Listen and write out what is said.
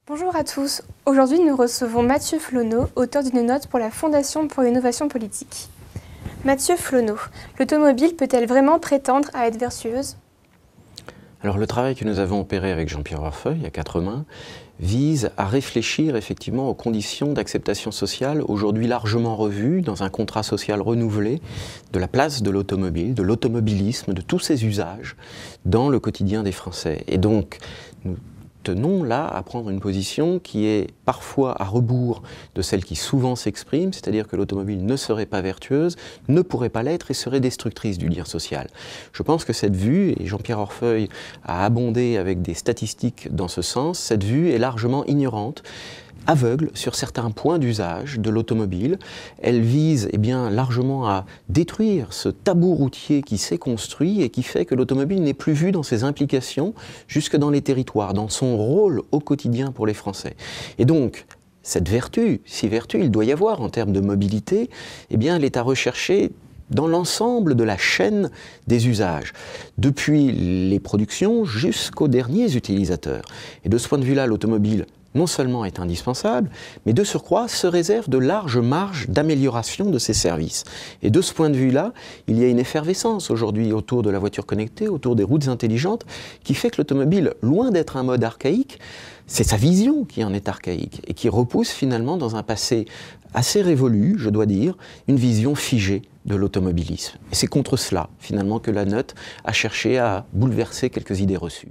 Bonjour à tous. Aujourd'hui, nous recevons Mathieu Flonneau, auteur d'une note pour la Fondation pour l'innovation politique. Mathieu Flonneau, l'automobile peut-elle vraiment prétendre à être vertueuse? Alors le travail que nous avons opéré avec Jean-Pierre Horfeuil à quatre mains vise à réfléchir effectivement aux conditions d'acceptation sociale aujourd'hui largement revues dans un contrat social renouvelé de la place de l'automobile, de l'automobilisme, de tous ses usages dans le quotidien des Français. Et donc nous tenons là à prendre une position qui est parfois à rebours de celle qui souvent s'exprime, c'est-à-dire que l'automobile ne serait pas vertueuse, ne pourrait pas l'être et serait destructrice du lien social. Je pense que cette vue, et Jean-Pierre Horfeuil a abondé avec des statistiques dans ce sens, cette vue est largement ignorante, aveugle sur certains points d'usage de l'automobile. Elle vise largement à détruire ce tabou routier qui s'est construit et qui fait que l'automobile n'est plus vue dans ses implications jusque dans les territoires, dans son rôle au quotidien pour les Français. Et donc, cette vertu, si vertu il doit y avoir en termes de mobilité, elle est à rechercher dans l'ensemble de la chaîne des usages, depuis les productions jusqu'aux derniers utilisateurs. Et de ce point de vue-là, l'automobile non seulement est indispensable, mais de surcroît se réserve de larges marges d'amélioration de ses services. Et de ce point de vue-là, il y a une effervescence aujourd'hui autour de la voiture connectée, autour des routes intelligentes, qui fait que l'automobile, loin d'être un mode archaïque, c'est sa vision qui en est archaïque et qui repousse finalement dans un passé assez révolu, je dois dire, une vision figée de l'automobilisme. Et c'est contre cela, finalement, que la note a cherché à bouleverser quelques idées reçues.